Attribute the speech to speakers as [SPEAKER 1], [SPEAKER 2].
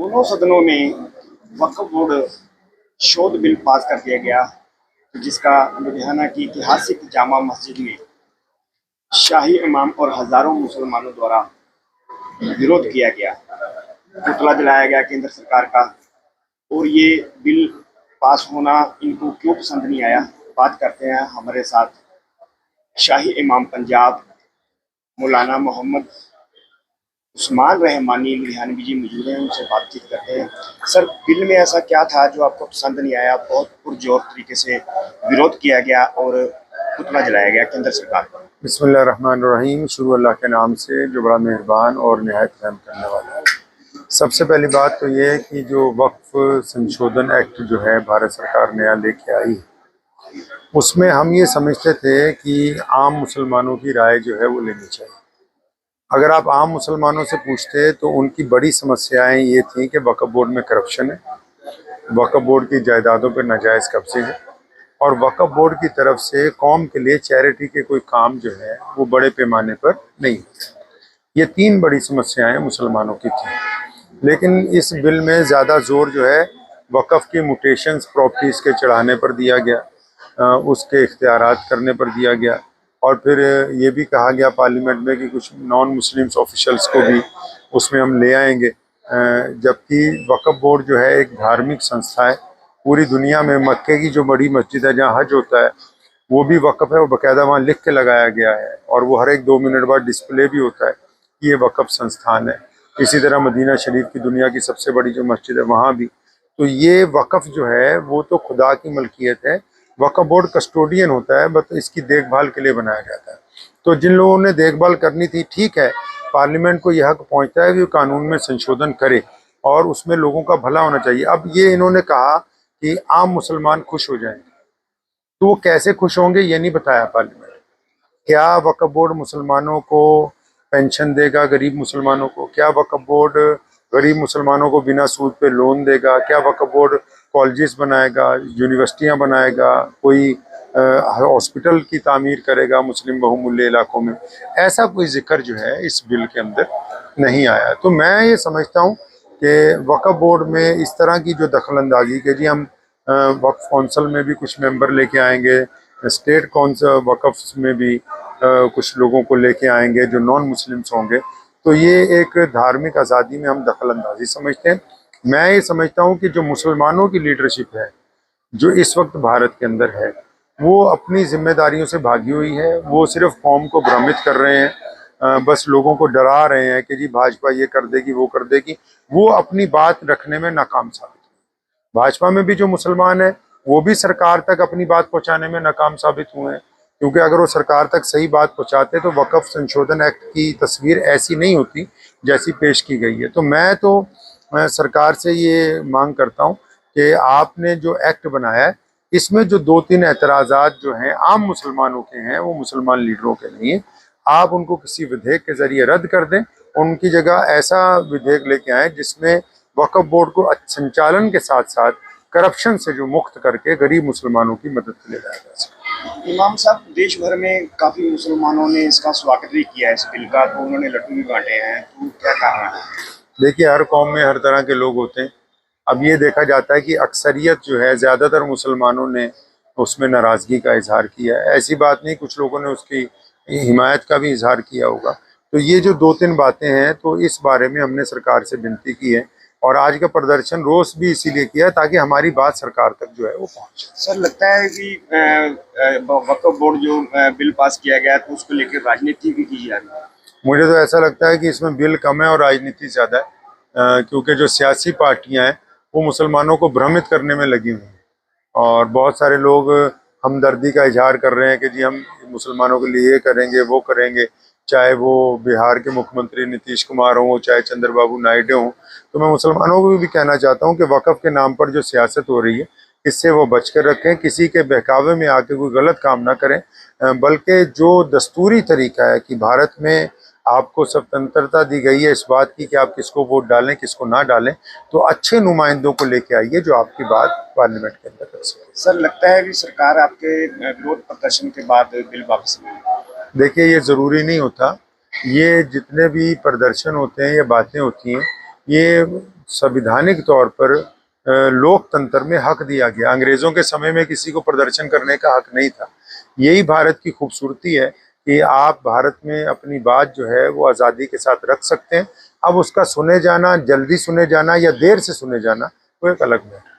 [SPEAKER 1] दोनों सदनों में वक्फ बोर्ड शोध बिल पास कर दिया गया, जिसका लुधियाना की ऐतिहासिक जामा मस्जिद में शाही इमाम और हजारों मुसलमानों द्वारा विरोध किया गया। पुतला जलाया गया केंद्र सरकार का। और ये बिल पास होना इनको क्यों पसंद नहीं आया, बात करते हैं। हमारे साथ शाही इमाम पंजाब मौलाना मोहम्मद उस्मान रहमानी लुधियानवी जी मौजूद हैं, उनसे बातचीत करते हैं। सर, बिल में ऐसा क्या था जो आपको पसंद नहीं आया? बहुत पुरजोर तरीके से विरोध किया गया और पुतला जलाया गया केंद्र सरकार पर।
[SPEAKER 2] बिस्मिल्लाहिर्रहमानिर्रहीम। शुरू अल्लाह के नाम से जो बड़ा मेहरबान और निहायत रहम करने वाला है। सबसे पहली बात तो ये है कि जो वक्फ संशोधन एक्ट जो है भारत सरकार नया लेके आई, उसमें हम ये समझते थे कि आम मुसलमानों की राय जो है वो लेनी चाहिए। अगर आप आम मुसलमानों से पूछते तो उनकी बड़ी समस्याएं ये थी कि वक्फ बोर्ड में करप्शन है, वक्फ बोर्ड की जायदादों पर नाजायज़ कब्जे हैं और वक्फ बोर्ड की तरफ से कौम के लिए चैरिटी के कोई काम जो है वो बड़े पैमाने पर नहीं होते। ये तीन बड़ी समस्याएं मुसलमानों की थी। लेकिन इस बिल में ज़्यादा जोर जो है वक़्फ़ की म्यूटेशंस प्रॉपर्टीज़ के चढ़ाने पर दिया गया, उसके इख्तियारात करने पर दिया गया। और फिर ये भी कहा गया पार्लियामेंट में कि कुछ नॉन मुस्लिम्स ऑफिशल्स को भी उसमें हम ले आएंगे, जबकि वक्फ बोर्ड जो है एक धार्मिक संस्था है। पूरी दुनिया में मक्के की जो बड़ी मस्जिद है जहाँ हज होता है वो भी वक्फ है, वो बाकायदा वहाँ लिख के लगाया गया है और वो हर एक 2 मिनट बाद डिस्प्ले भी होता है कि ये वक्फ संस्थान है। इसी तरह मदीना शरीफ की दुनिया की सबसे बड़ी जो मस्जिद है वहाँ भी। तो ये वक्फ जो है वो तो खुदा की मलकियत है, वक्फ बोर्ड कस्टोडियन होता है, बस इसकी देखभाल के लिए बनाया जाता है। तो जिन लोगों ने देखभाल करनी थी, ठीक है, पार्लियामेंट को यह हक पहुँचता है कि वो कानून में संशोधन करे और उसमें लोगों का भला होना चाहिए। अब ये इन्होंने कहा कि आम मुसलमान खुश हो जाएंगे, तो वो कैसे खुश होंगे ये नहीं बताया पार्लियामेंट। क्या वक्फ बोर्ड मुसलमानों को पेंशन देगा, गरीब मुसलमानों को? क्या वक्फ बोर्ड गरीब मुसलमानों को बिना सूद पे लोन देगा? क्या वक्फ बोर्ड कॉलेजेस बनाएगा, यूनिवर्सिटियां बनाएगा, कोई हॉस्पिटल की तामीर करेगा मुस्लिम बहुमूल्य इलाकों में? ऐसा कोई जिक्र जो है इस बिल के अंदर नहीं आया। तो मैं ये समझता हूँ कि वक्फ बोर्ड में इस तरह की जो दखल अंदाजी के जी हम वक्फ कौंसल में भी कुछ मेंबर लेके आएंगे, स्टेट कौंसल वक्फ में भी कुछ लोगों को लेके आएंगे जो नॉन मुस्लिम्स होंगे, तो ये एक धार्मिक आज़ादी में हम दखल अंदाजी समझते हैं। मैं ये समझता हूँ कि जो मुसलमानों की लीडरशिप है जो इस वक्त भारत के अंदर है, वो अपनी जिम्मेदारियों से भागी हुई है। वो सिर्फ कौम को भ्रमित कर रहे हैं, बस लोगों को डरा रहे हैं कि जी भाजपा ये कर देगी वो कर देगी। वो अपनी बात रखने में नाकाम साबित हुए। भाजपा में भी जो मुसलमान है वो भी सरकार तक अपनी बात पहुंचाने में नाकाम साबित हुए हैं, क्योंकि अगर वो सरकार तक सही बात पहुंचाते तो वक्फ संशोधन एक्ट की तस्वीर ऐसी नहीं होती जैसी पेश की गई है। तो मैं सरकार से ये मांग करता हूं कि आपने जो एक्ट बनाया है इसमें जो 2-3 एतराज़ात जो हैं आम मुसलमानों के हैं, वो मुसलमान लीडरों के नहीं है। आप उनको किसी विधेयक के जरिए रद्द कर दें, उनकी जगह ऐसा विधेयक लेके आए जिसमें वक्फ बोर्ड को संचालन के साथ साथ करप्शन से जो मुक्त करके गरीब मुसलमानों की मदद के लिए लाया जा सके।
[SPEAKER 1] इमाम साहब, देश भर में काफी मुसलमानों ने इसका स्वागत भी किया है, इस बिल का, तो उन्होंने लड्डू भी बांटे हैं, तो क्या कारण है?
[SPEAKER 2] देखिए, हर कौम में हर तरह के लोग होते हैं। अब ये देखा जाता है कि अक्सरियत जो है ज़्यादातर मुसलमानों ने उसमें नाराज़गी का इजहार किया है। ऐसी बात नहीं, कुछ लोगों ने उसकी हिमायत का भी इजहार किया होगा। तो ये जो 2-3 बातें हैं, तो इस बारे में हमने सरकार से विनती की है और आज का प्रदर्शन रोज भी इसीलिए किया ताकि हमारी बात सरकार तक जो है वो पहुंचे।
[SPEAKER 1] सर, लगता है कि वक्फ बोर्ड जो बिल पास किया गया तो उसको लेकर राजनीति भी की जा रही है।
[SPEAKER 2] मुझे तो ऐसा लगता है कि इसमें बिल कम है और राजनीति ज़्यादा है, क्योंकि जो सियासी पार्टियां हैं वो मुसलमानों को भ्रमित करने में लगी हुई हैं और बहुत सारे लोग हमदर्दी का इजहार कर रहे हैं कि जी हम मुसलमानों के लिए ये करेंगे वो करेंगे, चाहे वो बिहार के मुख्यमंत्री नीतीश कुमार हों, चाहे चंद्रबाबू नायडू हों। तो मैं मुसलमानों को भी कहना चाहता हूं कि वक़्फ़ के नाम पर जो सियासत हो रही है इससे वो बच कर रखें, किसी के बहकावे में आके कोई गलत काम ना करें, बल्कि जो दस्तूरी तरीका है कि भारत में आपको स्वतंत्रता दी गई है इस बात की कि आप किसको वोट डालें किसको ना डालें, तो अच्छे नुमाइंदों को लेके आइए जो आपकी बात पार्लियामेंट के अंदर कर सके।
[SPEAKER 1] सर, लगता है कि सरकार आपके विरोध प्रदर्शन के बाद बिल वापस लेगी?
[SPEAKER 2] देखिए, ये ज़रूरी नहीं होता। ये जितने भी प्रदर्शन होते हैं, ये बातें होती हैं, ये संविधानिक तौर पर लोकतंत्र में हक दिया गया। अंग्रेजों के समय में किसी को प्रदर्शन करने का हक नहीं था। यही भारत की खूबसूरती है कि आप भारत में अपनी बात जो है वो आज़ादी के साथ रख सकते हैं। अब उसका सुने जाना, जल्दी सुने जाना या देर से सुने जाना, वो एक अलग बात है।